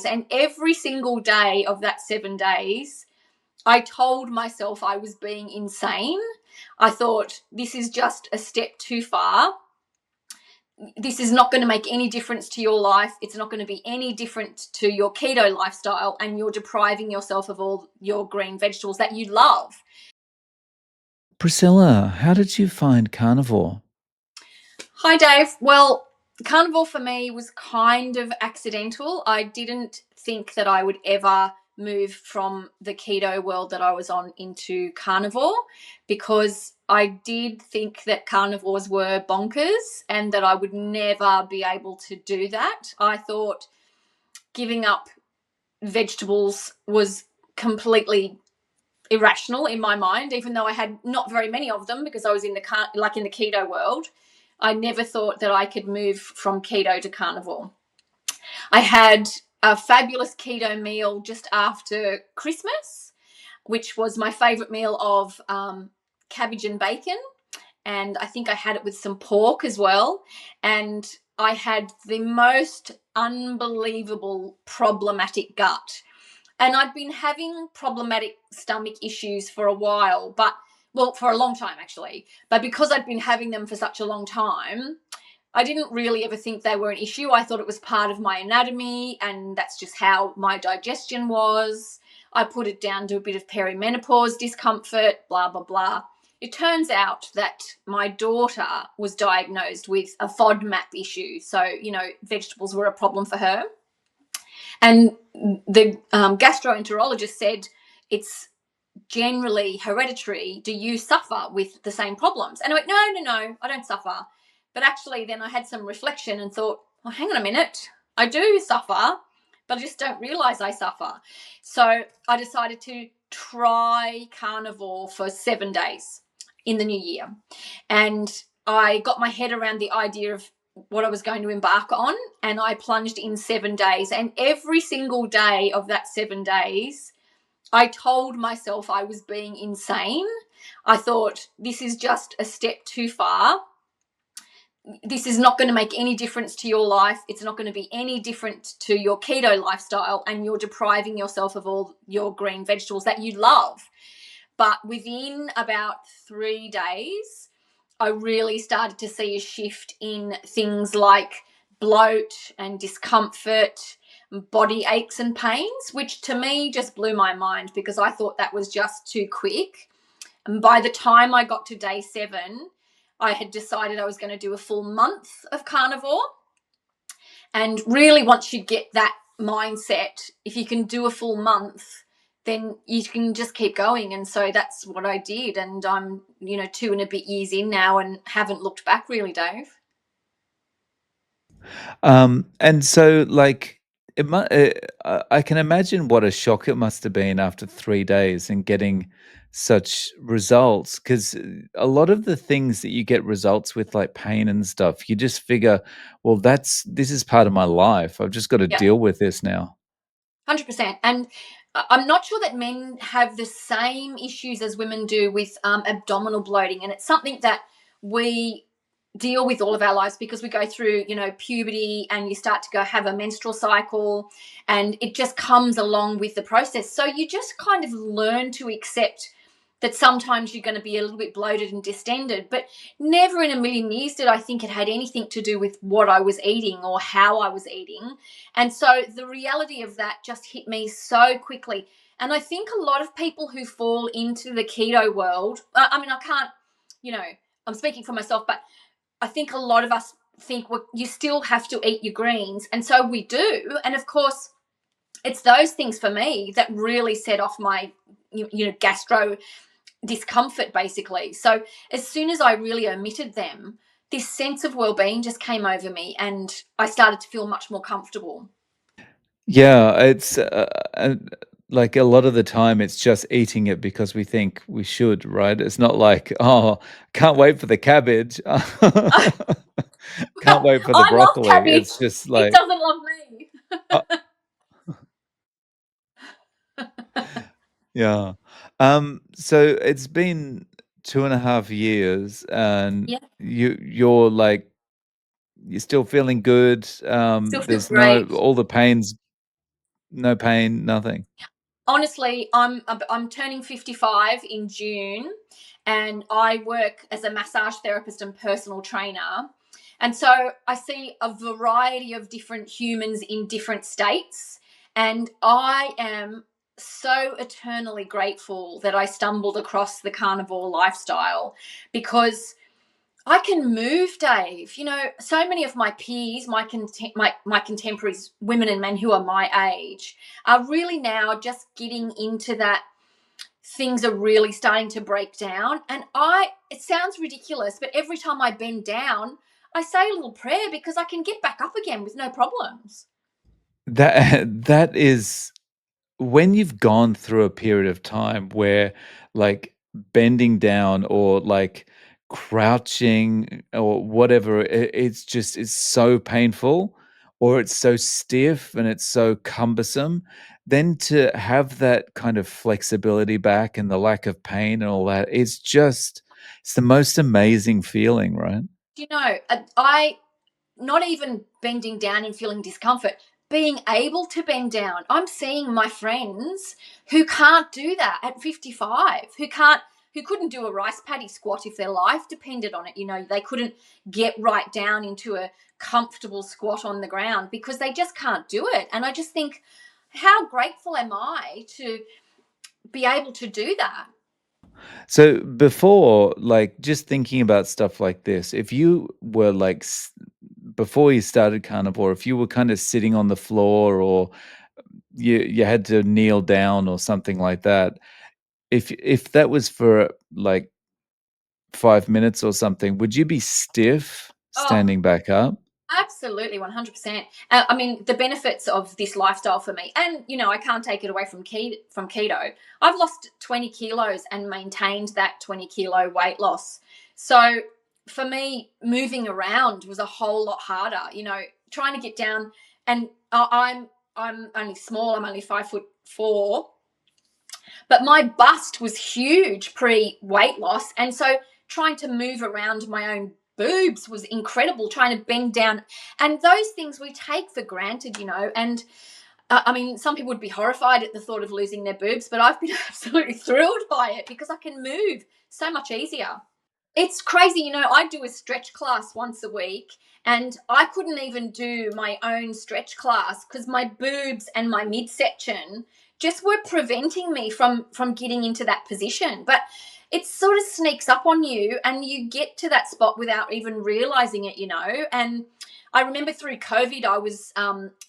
And every single day of that 7 days, I told myself I was being insane. I thought, this is just a step too far. This is not going to make any difference to your life. It's not going to be any different to your keto lifestyle, and you're depriving yourself of all your green vegetables that you love. Priscilla, how did you find carnivore? Hi, Dave. Well, carnivore for me was kind of accidental. I didn't think that I would ever move from the keto world that I was on into carnivore, because I did think that carnivores were bonkers and that I would never be able to do that. I thought giving up vegetables was completely irrational in my mind, even though I had not very many of them because I was in the keto world. I never thought that I could move from keto to carnivore. I had a fabulous keto meal just after Christmas, which was my favorite meal of cabbage and bacon. And I think I had it with some pork as well. And I had the most unbelievable problematic gut. And I'd been having problematic stomach issues for a while, for a long time actually. But because I'd been having them for such a long time, I didn't really ever think they were an issue. I thought it was part of my anatomy, and that's just how my digestion was. I put it down to a bit of perimenopause discomfort, blah, blah, blah. It turns out that my daughter was diagnosed with a FODMAP issue. So, vegetables were a problem for her. And the gastroenterologist said, it's generally hereditary. Do you suffer with the same problems? And I went, no, I don't suffer. But actually, then I had some reflection and thought, well, hang on a minute. I do suffer, but I just don't realize I suffer. So I decided to try carnivore for 7 days in the new year. And I got my head around the idea of what I was going to embark on, and I plunged in 7 days. And every single day of that 7 days, I told myself I was being insane. I thought, this is just a step too far. This is not going to make any difference to your life. It's not going to be any different to your keto lifestyle, and you're depriving yourself of all your green vegetables that you love. But within about 3 days, I really started to see a shift in things like bloat and discomfort, body aches and pains, which to me just blew my mind because I thought that was just too quick. And by the time I got to day 7, I had decided I was going to do a full month of carnivore. And really, once you get that mindset, if you can do a full month, then you can just keep going. And so that's what I did. And I'm, 2 and a bit years in now and haven't looked back really, Dave. And so, like, I can imagine what a shock it must have been after 3 days and getting such results. Because a lot of the things that you get results with, like pain and stuff, you just figure, well, this is part of my life. I've just got to Yeah, deal with this now. 100%. And I'm not sure that men have the same issues as women do with abdominal bloating. And it's something that we deal with all of our lives because we go through, puberty, and you start to go have a menstrual cycle, and it just comes along with the process. So you just kind of learn to accept that sometimes you're going to be a little bit bloated and distended, but never in a million years did I think it had anything to do with what I was eating or how I was eating. And so the reality of that just hit me so quickly. And I think a lot of people who fall into the keto world, I can't, I'm speaking for myself, but I think a lot of us think, well, you still have to eat your greens. And so we do. And of course, it's those things for me that really set off my, gastro discomfort, basically. So as soon as I really omitted them, this sense of well-being just came over me, and I started to feel much more comfortable. Yeah, it's like a lot of the time it's just eating it because we think we should, right? It's not like, oh, can't wait for the cabbage. Can't Well, wait for the I love broccoli. cabbage. It's just It like, doesn't love me. uh, yeah. So it's been 2.5 years and Yeah, you're like, you're still feeling good. still feel There's no, great. all the pains. No pain, nothing. Honestly, I'm turning 55 in June, and I work as a massage therapist and personal trainer. And so I see a variety of different humans in different states, and I am so eternally grateful that I stumbled across the carnivore lifestyle, because I can move, Dave. You know, so many of my peers, my contemporaries, women and men who are my age, are really now just getting into that. Things are really starting to break down, and it sounds ridiculous, but every time I bend down, I say a little prayer because I can get back up again with no problems. That is when you've gone through a period of time where like bending down or like crouching or whatever, it's so painful or it's so stiff and it's so cumbersome, then to have that kind of flexibility back and the lack of pain and all that, it's the most amazing feeling, right? You know, I not even bending down and feeling discomfort, being able to bend down. I'm seeing my friends who can't do that at 55, who couldn't do a rice paddy squat if their life depended on it. You know, they couldn't get right down into a comfortable squat on the ground because they just can't do it. And I just think, how grateful am I to be able to do that? So before, like, just thinking about stuff like this, if you were like, before you started carnivore, if you were kind of sitting on the floor or you had to kneel down or something like that, if that was for like 5 minutes or something, would you be stiff Oh, standing back up? absolutely, 100%. I mean, the benefits of this lifestyle for me, and you know, I can't take it away from keto. I've lost 20 kilos and maintained that 20-kilo weight loss. So for me, moving around was a whole lot harder. You know, trying to get down, and I'm only small. I'm only 5'4", but my bust was huge pre weight loss. And so trying to move around my own boobs was incredible, trying to bend down. And those things we take for granted, you know. And I mean, some people would be horrified at the thought of losing their boobs, but I've been absolutely thrilled by it because I can move so much easier. It's crazy, you know. I do a stretch class once a week, and I couldn't even do my own stretch class because my boobs and my midsection just were preventing me from getting into that position. But it sort of sneaks up on you, and you get to that spot without even realizing it, you know. And I remember through COVID, I was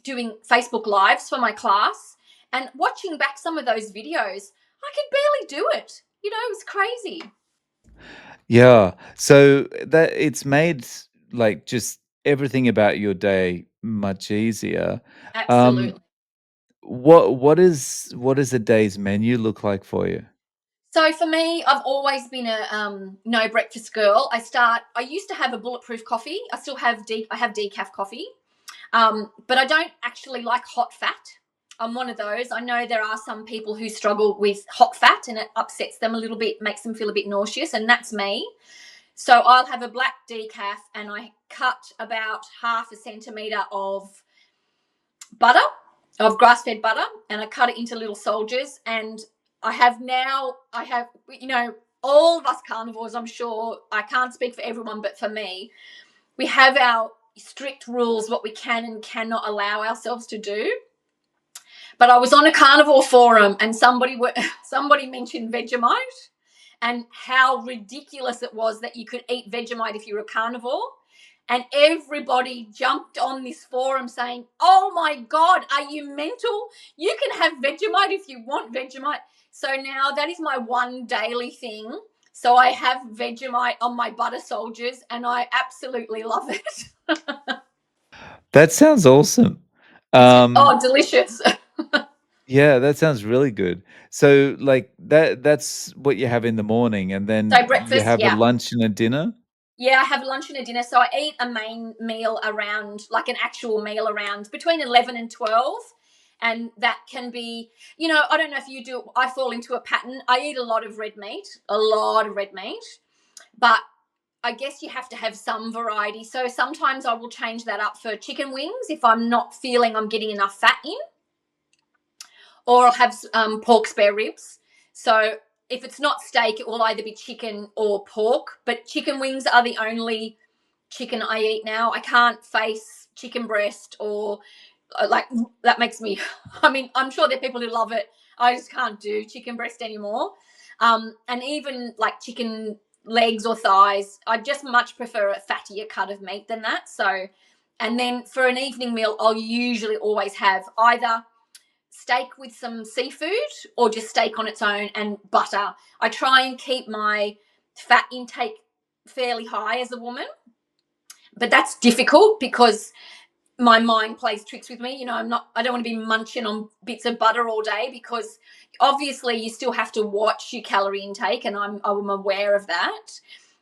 doing Facebook Lives for my class, and watching back some of those videos, I could barely do it. You know, it was crazy. Yeah. So that it's made like just everything about your day much easier. Um, Absolutely. what does a day's menu look like for you? So for me, I've always been a no breakfast girl. I used to have a bulletproof coffee. I still have I have decaf coffee, but I don't actually like hot fat. I'm one of those. I know there are some people who struggle with hot fat and it upsets them a little bit, makes them feel a bit nauseous, and that's me. So I'll have a black decaf, and I cut about half a centimetre of butter, of grass-fed butter, and I cut it into little soldiers. And I have, you know, all of us carnivores, I'm sure, I can't speak for everyone, but for me, we have our strict rules, what we can and cannot allow ourselves to do. But I was on a carnivore forum, and somebody mentioned Vegemite and how ridiculous it was that you could eat Vegemite if you're a carnivore. And everybody jumped on this forum saying, "Oh my God, are you mental? You can have Vegemite if you want Vegemite." So now that is my one daily thing. So I have Vegemite on my butter soldiers, and I absolutely love it. That sounds awesome. It's Um, delicious. yeah, that sounds really good. So like that's what you have in the morning and So then you breakfast, have a yeah. lunch and a dinner? Yeah, I have lunch and a dinner. So I eat a main meal around, like an actual meal around between 11 and 12. And that can be, you know, I don't know if you do, I fall into a pattern. I eat a lot of red meat, a lot of red meat, but I guess you have to have some variety. So sometimes I will change that up for chicken wings if I'm not feeling I'm getting enough fat in. or I'll have pork spare ribs. So if it's not steak, it will either be chicken or pork. But chicken wings are the only chicken I eat now. I can't face chicken breast or like that makes me. I mean, I'm sure there are people who love it. I just can't do chicken breast anymore. And even like chicken legs or thighs, I just much prefer a fattier cut of meat than that. So, and then for an evening meal, I'll usually always have either steak with some seafood or just steak on its own and butter. I try and keep my fat intake fairly high as a woman, but that's difficult because my mind plays tricks with me. I don't want to be munching on bits of butter all day, because obviously you still have to watch your calorie intake, and I'm aware of that.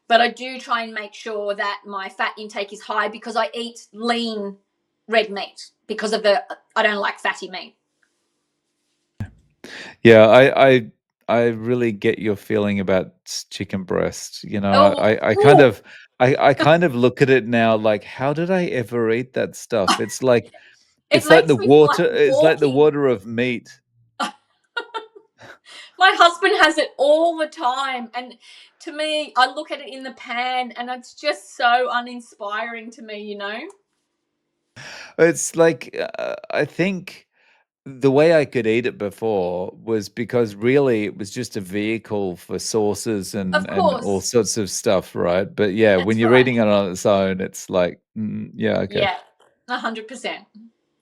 But I do try and make sure that my fat intake is high because I eat lean red meat because I don't like fatty meat. Yeah, I really get your feeling about chicken breast. Oh, I kind of I kind of look at it now like, how did I ever eat that stuff? it It's like makes the me feel like water I'm it's like the walking. water of meat. My husband has it all the time, and to me, I look at it in the pan and it's just so uninspiring to me. It's like, I think the way I could eat it before was because really it was just a vehicle for sauces Of and all course. sorts of stuff, right? But yeah, when That's you're right. eating it on its own, it's like, yeah, okay. Yeah, 100%.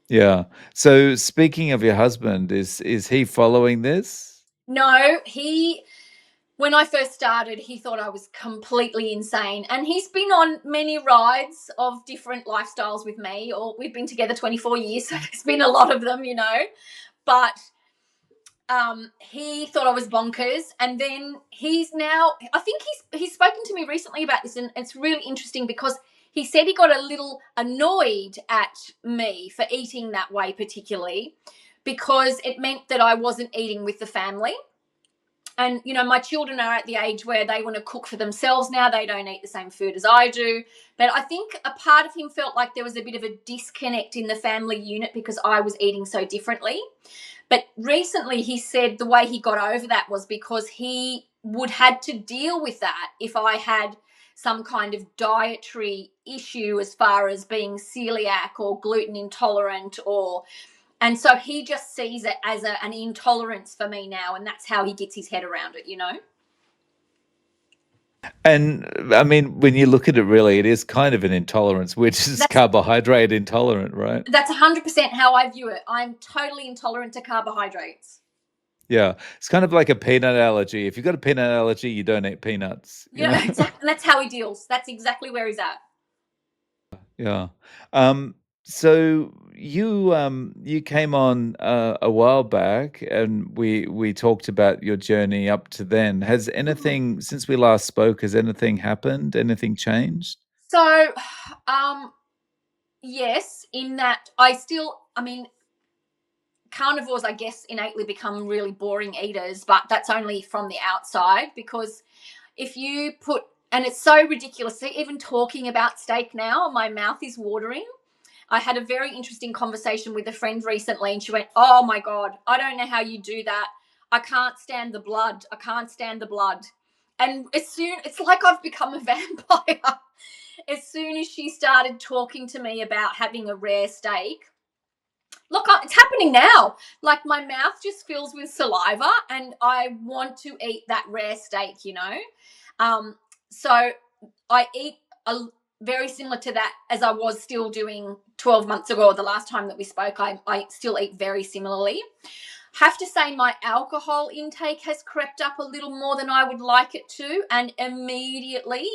Yeah. So speaking of your husband, is he following this? No, when I first started, he thought I was completely insane. And he's been on many rides of different lifestyles with me. Or we've been together 24 years, so there's been a lot of them. But he thought I was bonkers, and then I think he's spoken to me recently about this, and it's really interesting because he said he got a little annoyed at me for eating that way, particularly because it meant that I wasn't eating with the family. And my children are at the age where they want to cook for themselves now. They don't eat the same food as I do. But I think a part of him felt like there was a bit of a disconnect in the family unit because I was eating so differently. But recently he said the way he got over that was because he would had to deal with that if I had some kind of dietary issue as far as being celiac or gluten intolerant, and so he just sees it as an intolerance for me now, and that's how he gets his head around it. And I mean, when you look at it, really, it is kind of an intolerance, which is That's carbohydrate intolerant, right? that's 100% how I view it. I'm totally intolerant to carbohydrates. Yeah. It's kind of like a peanut allergy. If you've got a peanut allergy, you don't eat peanuts, you know? Exactly. That's how he deals. That's exactly where he's at. Yeah. So you came on a while back, and we talked about your journey up to then. Has Mm. anything since we last spoke? Has anything happened? Anything changed? So, um, yes, in that I mean, carnivores, I guess, innately become really boring eaters, but that's only from the outside because if you put, and it's so ridiculous, even talking about steak now, my mouth is watering. I had a very interesting conversation with a friend recently, and she went, "Oh my God, I don't know how you do that. I can't stand the blood. I can't stand the blood." And it's like I've become a vampire. As soon as she started talking to me about having a rare steak, look, it's happening now. Like my mouth just fills with saliva, and I want to eat that rare steak. Um, so I eat very similar to that as I was still doing 12 months ago, or the last time that we spoke. I still eat very similarly. Have to say my alcohol intake has crept up a little more than I would like it to, and immediately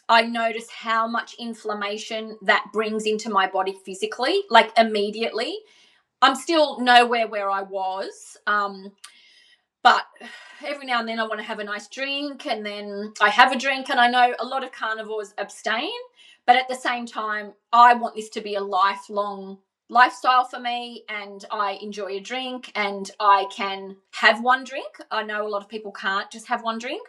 I notice how much inflammation that brings into my body physically, like immediately. I'm still nowhere where I was, but every now and then I want to have a nice drink, and then I have a drink, and I know a lot of carnivores abstain, but at the same time, I want this to be a lifelong lifestyle for me, and I enjoy a drink, and I can have one drink. I know a lot of people can't just have one drink.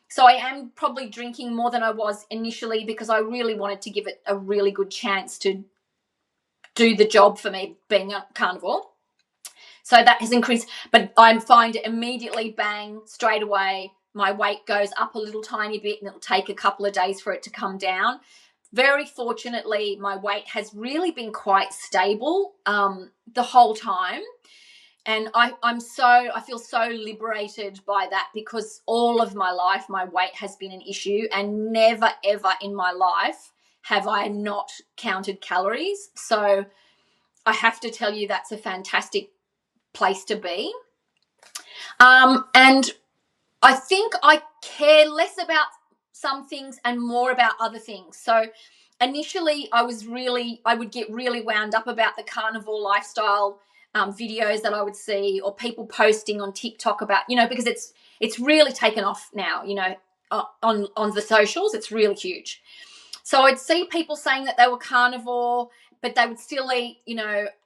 So I am probably drinking more than I was initially because I really wanted to give it a really good chance to do the job for me being a carnivore. So that has increased, but I find it immediately, bang, straight away, my weight goes up a little tiny bit, and it'll take a couple of days for it to come down. Very fortunately, my weight has really been quite stable the whole time. And I feel so liberated by that, because all of my life my weight has been an issue, and never ever in my life have I not counted calories. So I have to tell you, that's a fantastic place to be. And I think I care less about some things and more about other things. So initially I would get really wound up about the carnivore lifestyle videos that I would see, or people posting on TikTok about, because it's really taken off now, on the socials. It's really huge. So I'd see people saying that they were carnivore, but they would still eat,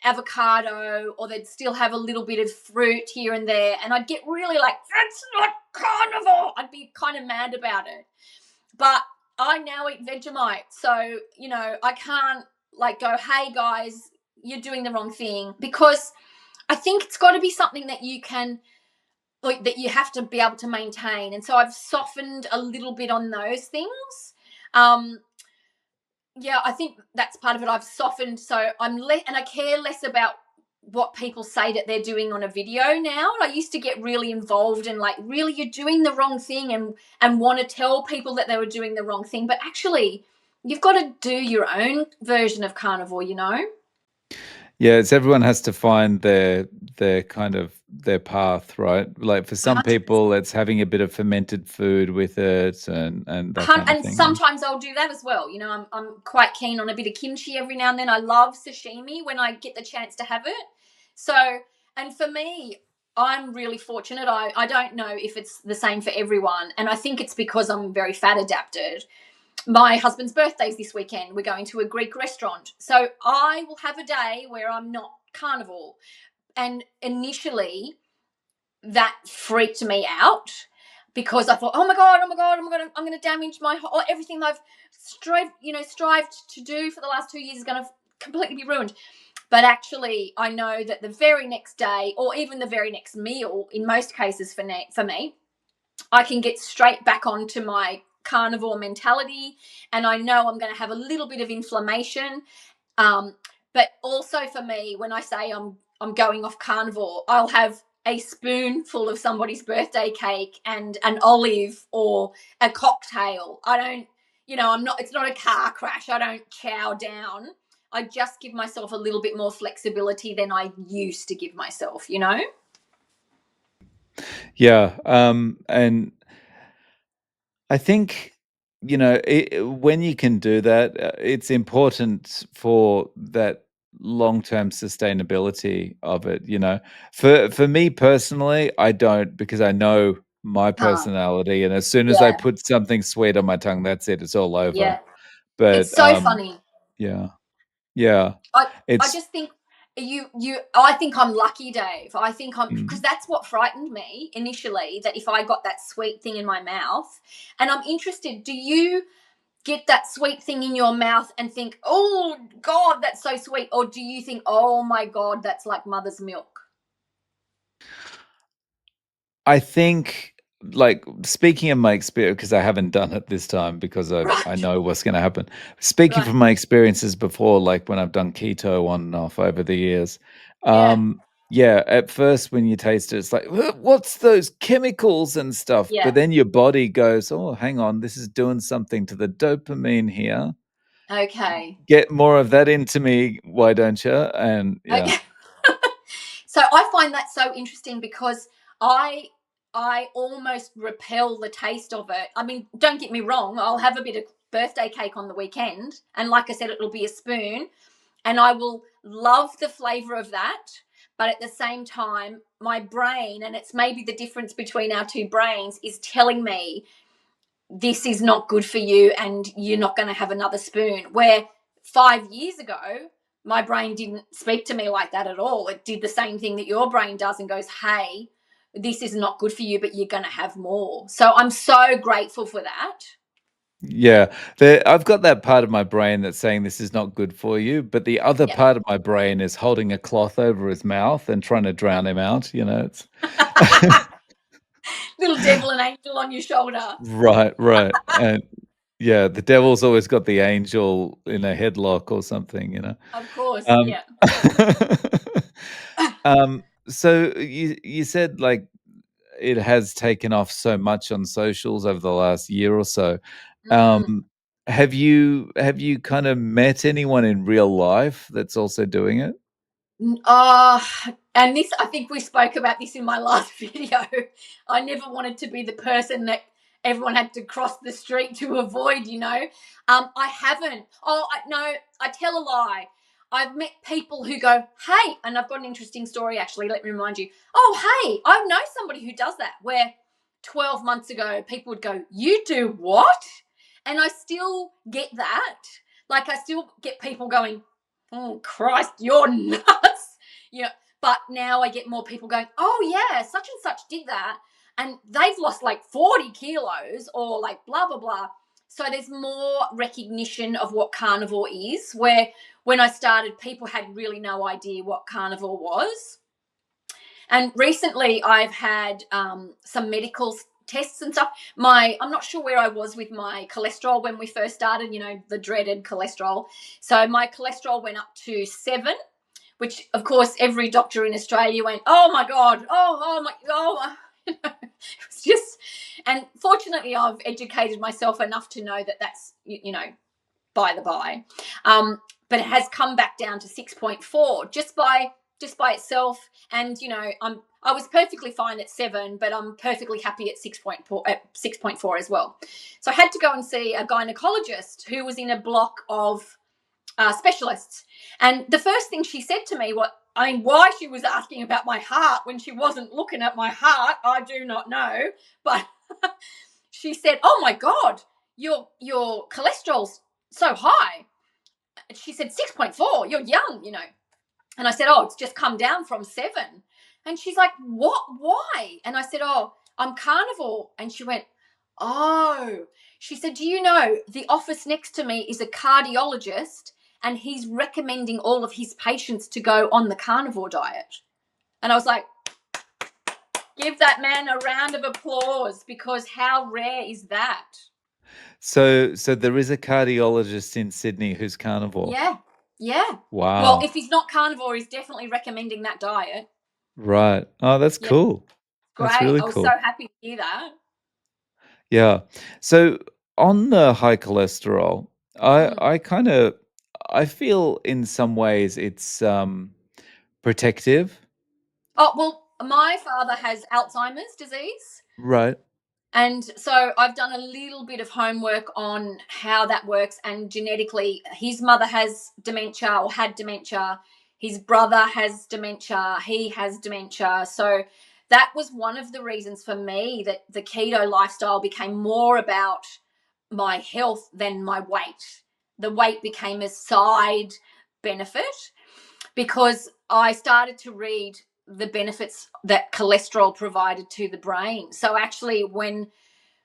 avocado, or they'd still have a little bit of fruit here and there. And I'd get really like, that's not carnivore. I'd be kind of mad about it. But I now eat Vegemite. So, I can't like go, hey guys, you're doing the wrong thing, because I think it's got to be something that you can, like, that you have to be able to maintain. And so I've softened a little bit on those things. Yeah, I think that's part of it. I've softened, so and I care less about what people say that they're doing on a video now. I used to get really involved and like, really, you're doing the wrong thing, and want to tell people that they were doing the wrong thing. But actually, you've got to do your own version of carnivore, Yeah, it's everyone has to find their kind of their path, right? Like for some people, 100%. it's having a bit of fermented food with it and that kind of And thing. Yeah. sometimes I'll do that as well. I'm quite keen on a bit of kimchi every now and then. I love sashimi when I get the chance to have it. So, and for me, I'm really fortunate. I don't know if it's the same for everyone, and I think it's because I'm very fat adapted. My husband's birthday's this weekend. We're going to a Greek restaurant, so I will have a day where I'm not carnivore. And initially, that freaked me out, because I thought, oh my god, I'm going to damage my everything that I've strived to do for the last 2 years is going to completely be ruined. But actually, I know that the very next day, or even the very next meal, in most cases for me, I can get straight back onto my carnivore mentality, and I know I'm going to have a little bit of inflammation. But also for me, when I say I'm going off carnivore, I'll have a spoonful of somebody's birthday cake and an olive or a cocktail. I don't, it's not a car crash. I don't chow down. I just give myself a little bit more flexibility than I used to give myself. Yeah, and I think, when you can do that, it's important for that long-term sustainability of it, For me personally, I don't, because I know my Huh. personality, and as soon as I Yeah. put something sweet on my tongue, that's it, it's all over. Yeah. It's But, so funny. yeah, yeah, I it's just think I think I'm lucky, Dave. I think I'm, because mm. that's what frightened me initially, that if I got that sweet thing in my mouth. And I'm interested, do you get that sweet thing in your mouth and think, oh god, that's so sweet, or do you think, oh my god, that's like mother's milk? I think, like, speaking of my experience, because I haven't done it this time because I Right. know what's gonna happen. Speaking Right. from my experiences before, like when I've done keto on and off over the years, Yeah. yeah, at first when you taste it, it's like, What's those chemicals and stuff?" But Yeah. then your body goes, "Oh, hang on, this is doing something to the dopamine here. Okay. Get more of that into me, why don't you?" And yeah. Okay. So I find that so interesting, because I I almost repel the taste of it. I mean, don't get me wrong, I'll have a bit of birthday cake on the weekend, and like I said, it'll be a spoon, and I will love the flavor of that. But at the same time, my brain, and it's maybe the difference between our two brains, is telling me this is not good for you and you're not going to have another spoon. Where 5 years ago, my brain didn't speak to me like that at all. It did the same thing that your brain does and goes, hey, this is not good for you, but you're going to have more. So I'm so grateful for that. Yeah, I've got that part of my brain that's saying this is not good for you, but the other Yeah. part of my brain is holding a cloth over his mouth and trying to drown him out, it's Little devil and angel on your shoulder. right, right, and yeah, the devil's always got the angel in a headlock or something. Of course, Um, yeah. so you said, like, it has taken off so much on socials over the last year or so. Mm. Um, have you kind of met anyone in real life that's also doing it? Oh, and this, I think we spoke about this in my last video. I never wanted to be the person that everyone had to cross the street to avoid. I haven't. No, I tell a lie. I've met people who go, hey, and I've got an interesting story actually. Let me remind you. Oh, hey, I know somebody who does that, where 12 months ago people would go, you do what? And I still get that. Like, I still get people going, oh Christ, you're nuts. But now I get more people going, oh yeah, such and such did that, and they've lost like 40 kilos or like blah blah blah. So there's more recognition of what carnivore is, where when I started, people had really no idea what carnivore was. And recently I've had some medical tests and stuff. I'm not sure where I was with my cholesterol when we first started, the dreaded cholesterol. So my cholesterol went up to 7, which of course every doctor in Australia went, oh my God, oh my, oh my. It was just, and fortunately I've educated myself enough to know that that's, by the by. But it has come back down to 6.4 just by itself. And I was perfectly fine at 7, but I'm perfectly happy at 6.4 as well. So I had to go and see a gynecologist who was in a block of specialists. And the first thing she said to me, why she was asking about my heart when she wasn't looking at my heart, I do not know. But she said, oh my God, your cholesterol's so high. She said, 6.4, you're young. And I said, oh, it's just come down from 7. And she's like, what? Why? And I said, oh, I'm carnivore. And she went, oh. She said, do you know the office next to me is a cardiologist, and he's recommending all of his patients to go on the carnivore diet. And I was like, give that man a round of applause, because how rare is that? So there is a cardiologist in Sydney who's carnivore. Yeah. Yeah. Well, Wow. if he's not carnivore, he's definitely recommending that diet. Right. Oh, that's Yeah. cool. That's Great. really I was so cool. happy to hear that. Yeah. So on the high cholesterol, I Mm. I kind of I feel in some ways it's protective. Oh, well, my father has Alzheimer's disease. Right. And so I've done a little bit of homework on how that works. And genetically, his mother has dementia or had dementia. His brother has dementia. He has dementia. So that was one of the reasons for me that the keto lifestyle became more about my health than my weight. The weight became a side benefit, because I started to read the benefits that cholesterol provided to the brain. So actually, when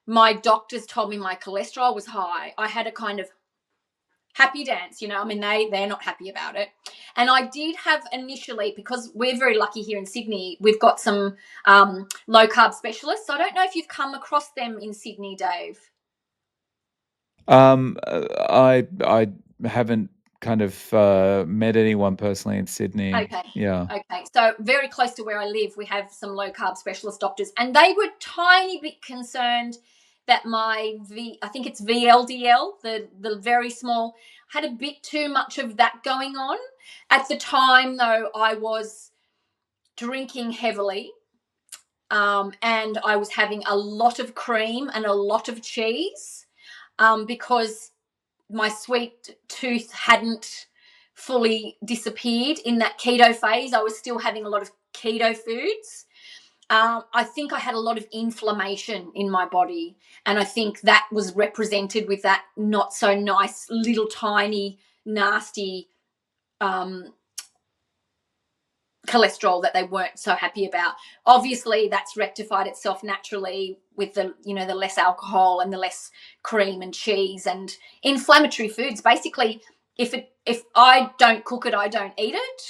my doctors told me my cholesterol was high, I had a kind of happy dance. They're not happy about it. And I did have initially, because we're very lucky here in Sydney, we've got some low carb specialists. I don't know if you've come across them in Sydney, Dave. I haven't kind of met anyone personally in Sydney. Okay. Yeah. Okay. So very close to where I live, we have some low carb specialist doctors, and they were tiny bit concerned that I think it's VLDL, the very small, had a bit too much of that going on. At the time, though, I was drinking heavily, and I was having a lot of cream and a lot of cheese, because my sweet tooth hadn't fully disappeared in that keto phase. I was still having a lot of keto foods. I think I had a lot of inflammation in my body, and I think that was represented with that not so nice little tiny nasty cholesterol that they weren't so happy about. Obviously, that's rectified itself naturally with the, the less alcohol and the less cream and cheese and inflammatory foods. Basically, if I don't cook it, I don't eat it.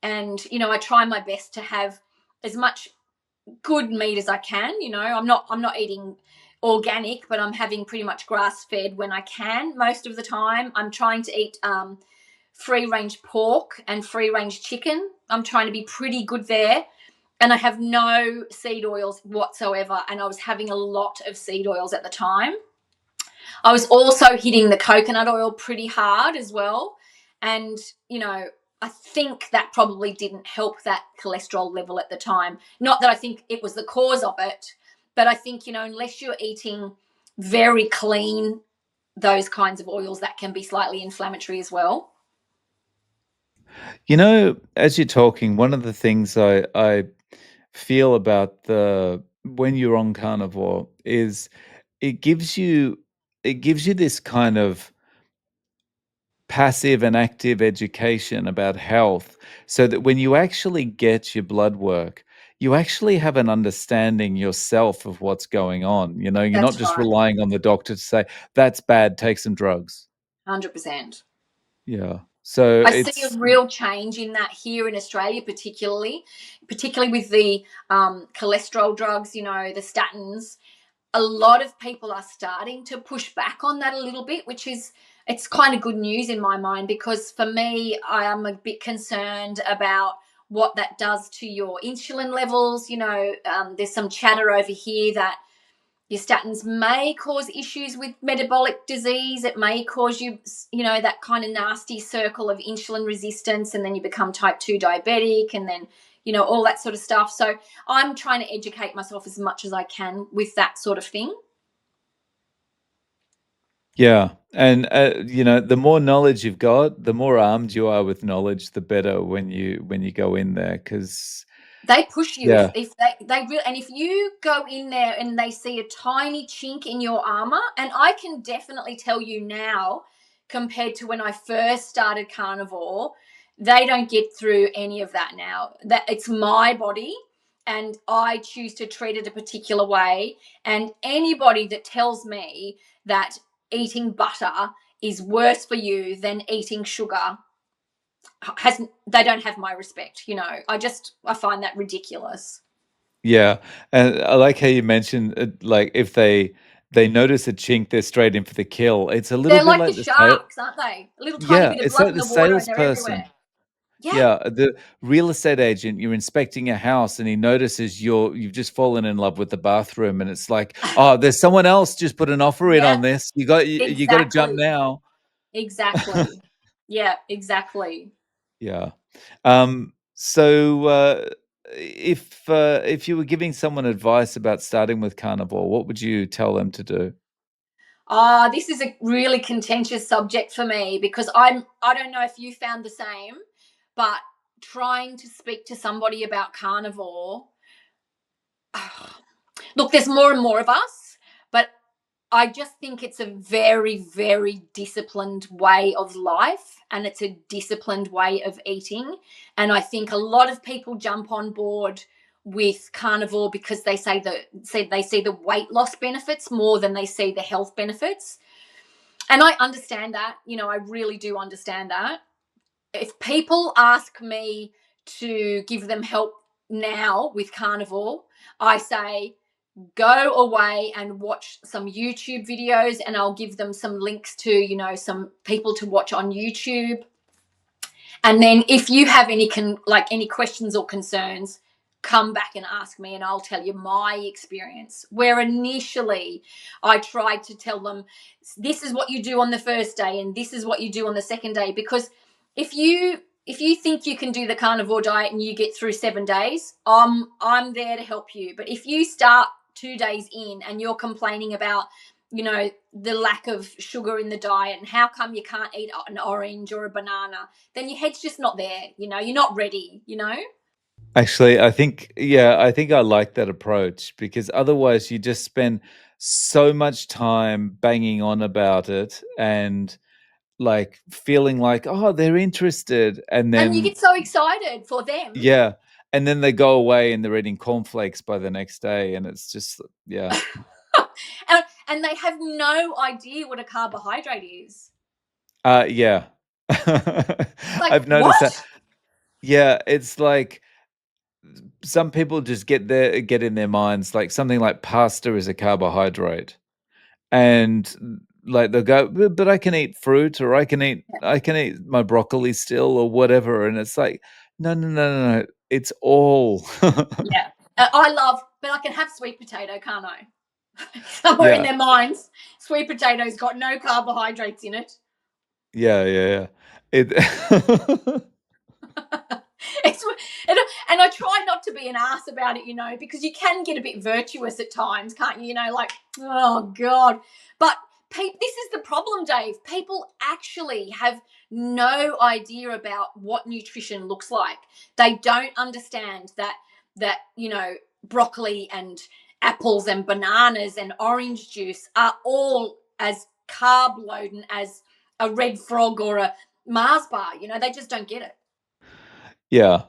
And I try my best to have as much good meat as I can. I'm not eating organic, but I'm having pretty much grass fed when I can. Most of the time, I'm trying to eat free range pork and free range chicken. I'm trying to be pretty good there. And I have no seed oils whatsoever. And I was having a lot of seed oils at the time. I was also hitting the coconut oil pretty hard as well. And, I think that probably didn't help that cholesterol level at the time. Not that I think it was the cause of it, but I think, unless you're eating very clean, those kinds of oils, that can be slightly inflammatory as well. As you're talking, one of the things I feel about the when you're on carnivore is it gives you it gives you this kind of passive and active education about health so that when you actually get your blood work, you actually have an understanding yourself of what's going on. You're not That's just right. relying on the doctor to say, that's bad, take some drugs. 100%. Yeah. So I see a it's, real change in that here in Australia, particularly with the cholesterol drugs, the statins. A lot of people are starting to push back on that a little bit, which is it's kind of good news in my mind, because for me, I am a bit concerned about what that does to your insulin levels. There's some chatter over here that your statins may cause issues with metabolic disease. It may cause you, that kind of nasty circle of insulin resistance, and then you become type 2 diabetic, and then, all that sort of stuff. So I'm trying to educate myself as much as I can with that sort of thing. yeah. And, the more knowledge you've got, the more armed you are with knowledge, the better when you go in there. Cause They push you yeah, if they really, and if you go in there and they see a tiny chink in your armor, and I can definitely tell you now, compared to when I first started carnivore, they don't get through any of that now. That it's my body, and I choose to treat it a particular way. And anybody that tells me that eating butter is worse for you than eating sugar hasn't they don't have my respect. I find that ridiculous. yeah. And I like how you mentioned, like, if they notice a chink, they're straight in for the kill. It's a little They're bit like the like the sale sharks, aren't they? A little tiny yeah, bit of it's blood like in the the water and they're everywhere. salesperson. Yeah. Yeah, the real estate agent, you're inspecting a house and he notices you've just fallen in love with the bathroom and it's like, "Oh, there's someone else just put an offer in Yeah, on this. You gotta jump exactly. now." Exactly. Yeah, exactly. Yeah. So, if you were giving someone advice about starting with carnivore, what would you tell them to do? This is a really contentious subject for me, because I don't know if you found the same, but trying to speak to somebody about carnivore, look, there's more and more of us, but I just think it's a very, very disciplined way of life, and it's a disciplined way of eating. And I think a lot of people jump on board with carnivore because they see the weight loss benefits more than they see the health benefits. And I understand that, I really do understand that. If people ask me to give them help now with carnivore, I say go away and watch some YouTube videos, and I'll give them some links to, some people to watch on YouTube. And then if you have any questions or concerns, come back and ask me and I'll tell you my experience. Where initially I tried to tell them, this is what you do on the first day and this is what you do on the second day, because if you think you can do the carnivore diet and you get through 7 days, I'm there to help you. But if you start 2 days in and you're complaining about, the lack of sugar in the diet and how come you can't eat an orange or a banana, then your head's just not there. You're not ready. Actually, I think I like that approach because otherwise you just spend so much time banging on about it and like, feeling like, "Oh, they're interested," and And you then get so excited for them. yeah, and then they go away and they're eating cornflakes by the next day, and it's just yeah. And they have no idea what a carbohydrate is. Yeah. Like, I've noticed that. what? Yeah, it's like some people just get in their minds, like, something like pasta is a carbohydrate, and, like, they'll go, But I can eat fruit, or I can eat my broccoli still," or whatever, and it's like, "No, no, no, no, no, it's all" Yeah. I love, but I can have sweet potato, can't I? Somewhere in Yeah. their minds, sweet potato's got no carbohydrates in it. Yeah, yeah, yeah. It It's and I try not to be an ass about it, because you can get a bit virtuous at times, can't you? Like, oh god. But this is the problem, Dave. People actually have no idea about what nutrition looks like. They don't understand that broccoli and apples and bananas and orange juice are all as carb loading as a red frog or a Mars bar. They just don't get it. Yeah.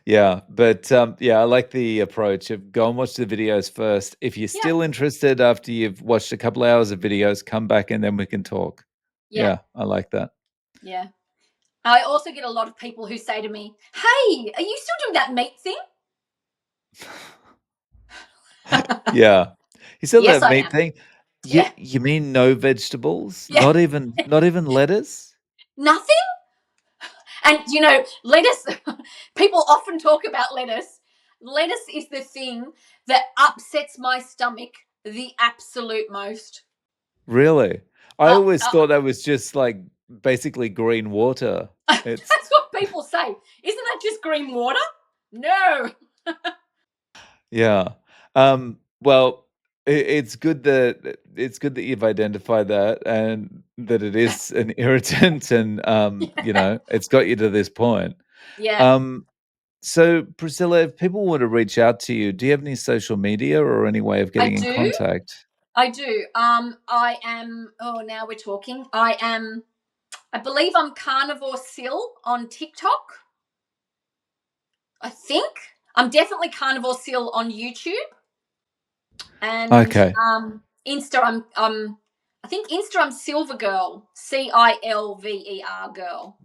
Yeah, but, yeah, I like the approach of go and watch the videos first. If you're Yeah. still interested after you've watched a couple of hours of videos, come back and then we can talk. Yeah. Yeah, I like that. Yeah. I also get a lot of people who say to me, "Hey, are you still doing that meat thing?" Yeah. You said Yes, that I meat am. thing? Yeah. You mean no vegetables? Yeah. Not even lettuce? Nothing. And lettuce, people often talk about lettuce. Lettuce is the thing that upsets my stomach the absolute most. Really? I Uh, always uh, thought that was just, like, basically green water. It's that's what people say. Isn't that just green water? No. Yeah. Well, it's good that you've identified that and that it is an irritant and, it's got you to this point. Yeah, Um, so Priscilla, if people want to reach out to you, do you have any social media or any way of I getting in do. contact? I do. I am. Oh, now we're talking. I am. I believe I'm carnivore Sil on TikTok. I think I'm definitely carnivore Sil on YouTube and Okay. Insta. I think Insta. I'm Silver Girl. Cilver girl.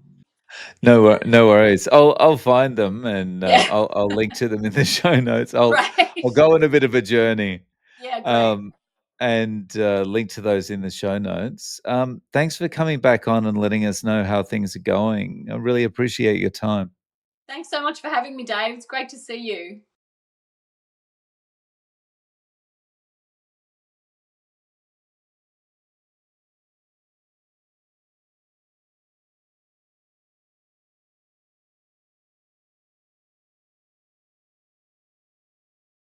No worries. I'll find them and, Yeah. I'll link to them in the show notes. I'll Great. go on a bit of a journey. Yeah. Great. Um, and link to those in the show notes. Thanks for coming back on and letting us know how things are going. I really appreciate your time. Thanks so much for having me, Dave. It's great to see you.